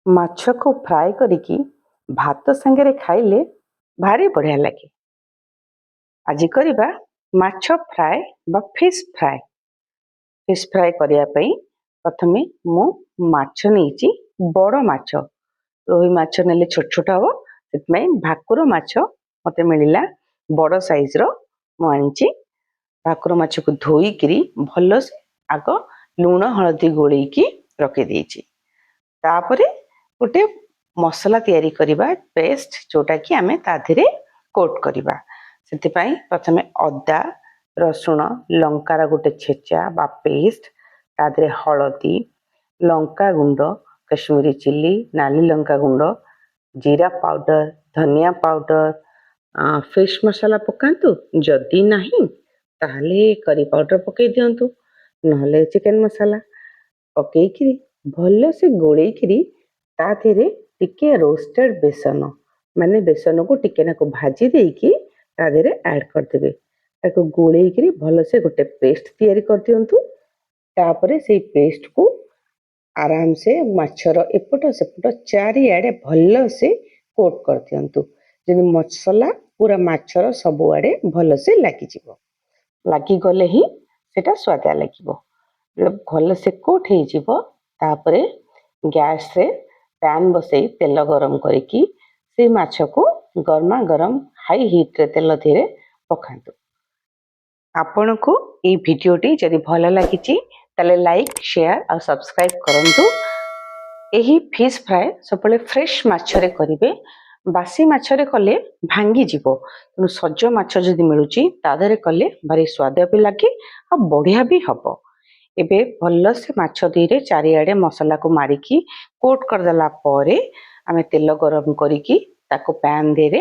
ମାଛକୁ ଫ୍ରାଏ କରିକି ଭାତ ସାଙ୍ଗରେ ଖାଇଲେ ଭାରି ବଢ଼ିଆ ଲାଗେ। ଆଜି କରିବା ମାଛ ଫ୍ରାଏ ବା ଫିସ୍ ଫ୍ରାଏ। ଫିସ୍ ଫ୍ରାଏ କରିବା ପାଇଁ ପ୍ରଥମେ ମୁଁ ମାଛ ନେଇଛି, ବଡ଼ ମାଛ। ରୋହି ମାଛ ନେଲେ ଛୋଟ ଛୋଟ ହେବ, ସେଥିପାଇଁ ଭାକୁର ମାଛ ମୋତେ ମିଳିଲା ବଡ଼ ସାଇଜ୍ର ମୁଁ ଆଣିଛି। ଭାକୁର ମାଛକୁ ଧୋଇକିରି ଭଲସେ ଆଗ ଲୁଣ ହଳଦୀ ଗୋଳେଇକି ରଖିଦେଇଛି। ତାପରେ ଗୋଟେ ମସଲା ତିଆରି କରିବା, ପେଷ୍ଟ ଯେଉଁଟାକି ଆମେ ତା ଦେହରେ କୋଟ୍ କରିବା। ସେଥିପାଇଁ ପ୍ରଥମେ ଅଦା, ରସୁଣ, ଲଙ୍କାର ଗୋଟେ ଛେଚା ବା ପେଷ୍ଟ, ତା ଦେହରେ ହଳଦୀ, ଲଙ୍କା ଗୁଣ୍ଡ, କାଶ୍ମୀରୀ ଚିଲି, ନାଲି ଲଙ୍କା ଗୁଣ୍ଡ, ଜିରା ପାଉଡର, ଧନିଆ ପାଉଡର, ଫିସ୍ ମସଲା ପକାନ୍ତୁ। ଯଦି ନାହିଁ ତାହେଲେ କରି ପାଉଡର ପକାଇ ଦିଅନ୍ତୁ, ନହେଲେ ଚିକେନ ମସଲା ପକାଇକିରି ଭଲସେ ଗୋଳେଇକିରି ତା ଦେହରେ ଟିକେ ରୋଷ୍ଟେଡ୍ ବେସନ, ମାନେ ବେସନକୁ ଟିକେ ନାକୁ ଭାଜି ଦେଇକି ତା ଦେହରେ ଆଡ଼୍ କରିଦେବେ। ତାକୁ ଗୋଳେଇକିରି ଭଲସେ ଗୋଟେ ପେଷ୍ଟ ତିଆରି କରିଦିଅନ୍ତୁ। ତାପରେ ସେଇ ପେଷ୍ଟକୁ ଆରାମସେ ମାଛର ଏପଟ ସେପଟ ଚାରିଆଡ଼େ ଭଲସେ କୋଟ୍ କରିଦିଅନ୍ତୁ, ଯେମିତି ମସଲା ପୁରା ମାଛର ସବୁଆଡ଼େ ଭଲସେ ଲାଗିଯିବ। ଲାଗିଗଲେ ହିଁ ସେଇଟା ସ୍ୱାଦିଆ ଲାଗିବ। ଭଲସେ କୋଟ୍ ହେଇଯିବ। ତାପରେ ଗ୍ୟାସ୍ରେ ପ୍ୟାନ୍ ବସେଇ ତେଲ ଗରମ କରିକି ସେଇ ମାଛକୁ ଗରମା ଗରମ ହାଇ ହିଟ୍ରେ ତେଲ ଦେହରେ ପକାନ୍ତୁ। ଆପଣଙ୍କୁ এই ଭିଡ଼ିଓଟି ଯଦି ଭଲ ଲାଗିଛି ତାହେଲେ ଲାଇକ୍, ସେୟାର ଆଉ ସବସ୍କ୍ରାଇବ୍ କରନ୍ତୁ। ଏହି ଫିସ୍ ଫ୍ରାଏ ସବୁବେଳେ ଫ୍ରେଶ୍ ମାଛରେ କରିବେ। ବାସି ମାଛରେ କଲେ ଭାଙ୍ଗିଯିବ, ତେଣୁ ସଜ ମାଛ ଯଦି ମିଳୁଛି ତା ଦେହରେ କଲେ ଭାରି ସ୍ୱାଦ ବି ଲାଗେ ଆଉ ବଢ଼ିଆ ବି ହେବ। ଏବେ ଭଲସେ ମାଛ ଦିହରେ ଚାରିଆଡ଼େ ମସଲାକୁ ମାରିକି କୋଟ୍ କରିଦେଲା ପରେ ଆମେ ତେଲ ଗରମ କରିକି ତାକୁ ପ୍ୟାନ୍ ଦେହରେ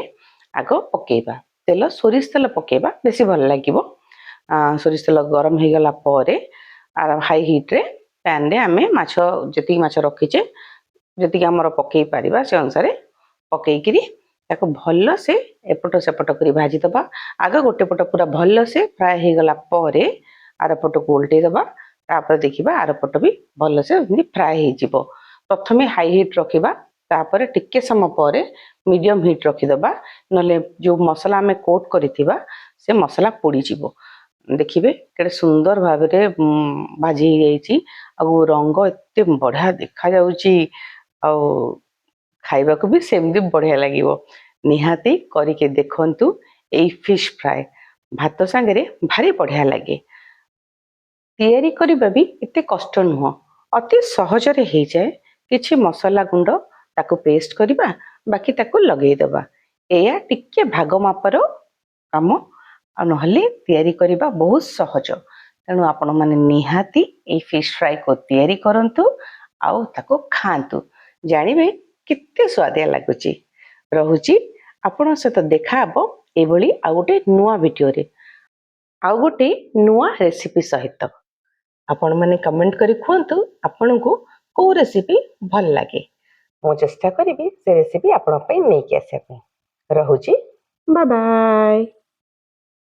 ଆଗ ପକାଇବା। ତେଲ ସୋରିଷ ତେଲ ପକାଇବା, ବେଶୀ ଭଲ ଲାଗିବ। ସୋରିଷ ତେଲ ଗରମ ହେଇଗଲା ପରେ ହାଇ ହିଟ୍ରେ ପ୍ୟାନ୍ରେ ଆମେ ମାଛ ଯେତିକି ମାଛ ରଖିଛେ, ଯେତିକି ଆମର ପକାଇ ପାରିବା ସେ ଅନୁସାରେ ପକାଇକିରି ତାକୁ ଭଲସେ ଏପଟ ସେପଟ କରି ଭାଜିଦେବା। ଆଗ ଗୋଟେ ପଟ ପୁରା ଭଲସେ ଫ୍ରାଏ ହେଇଗଲା ପରେ ଆର ପଟକୁ ଓଲଟେଇ ଦେବା। ତାପରେ ଦେଖିବା ଆର ପଟ ବି ଭଲସେ ଏମିତି ଫ୍ରାଏ ହେଇଯିବ। ପ୍ରଥମେ ହାଇ ହିଟ୍ ରଖିବା, ତାପରେ ଟିକେ ସମୟ ପରେ ମିଡ଼ିୟମ୍ ହିଟ୍ ରଖିଦେବା, ନହେଲେ ଯେଉଁ ମସଲା ଆମେ କୋଟ୍ କରିଥିବା ସେ ମସଲା ପୋଡ଼ିଯିବ। ଦେଖିବେ କେତେ ସୁନ୍ଦର ଭାବରେ ଭାଜି ହେଇଯାଇଛି, ଆଉ ରଙ୍ଗ ଏତେ ବଢ଼ିଆ ଦେଖାଯାଉଛି, ଆଉ ଖାଇବାକୁ ବି ସେମିତି ବଢ଼ିଆ ଲାଗିବ। ନିହାତି କରିକି ଦେଖନ୍ତୁ। ଏଇ ଫିସ୍ ଫ୍ରାଏ ଭାତ ସାଙ୍ଗରେ ଭାରି ବଢ଼ିଆ ଲାଗେ। ତିଆରି କରିବା ବି ଏତେ କଷ୍ଟ ନୁହଁ, ଅତି ସହଜରେ ହେଇଯାଏ। କିଛି ମସଲା ଗୁଣ୍ଡ ତାକୁ ପେଷ୍ଟ କରିବା, ବାକି ତାକୁ ଲଗେଇଦେବା। ଏଇଆ ଟିକେ ଭାଗ ମାପର କାମ, ଆଉ ନହେଲେ ତିଆରି କରିବା ବହୁତ ସହଜ। ତେଣୁ ଆପଣମାନେ ନିହାତି ଏଇ ଫିସ୍ ଫ୍ରାଏକୁ ତିଆରି କରନ୍ତୁ ଆଉ ତାକୁ ଖାଆନ୍ତୁ, ଜାଣିବେ କେତେ ସ୍ୱାଦିଆ ଲାଗୁଛି। ରହୁଛି, ଆପଣଙ୍କ ସହିତ ଦେଖାହେବ ଏଭଳି ଆଉ ଗୋଟେ ନୂଆ ଭିଡ଼ିଓରେ ଆଉ ଗୋଟେ ନୂଆ ରେସିପି ସହିତ। ଆପଣମାନେ କମେଣ୍ଟ କରି କୁହନ୍ତୁ ଆପଣଙ୍କୁ କେଉଁ ରେସିପି ଭଲ ଲାଗେ। ମୁଁ ଚେଷ୍ଟା କରିବି ସେ ରେସିପି ଆପଣଙ୍କ ପାଇଁ ନେଇକି ଆସିବା ପାଇଁ। ରହୁଛି, ବାଏ ବାଏ।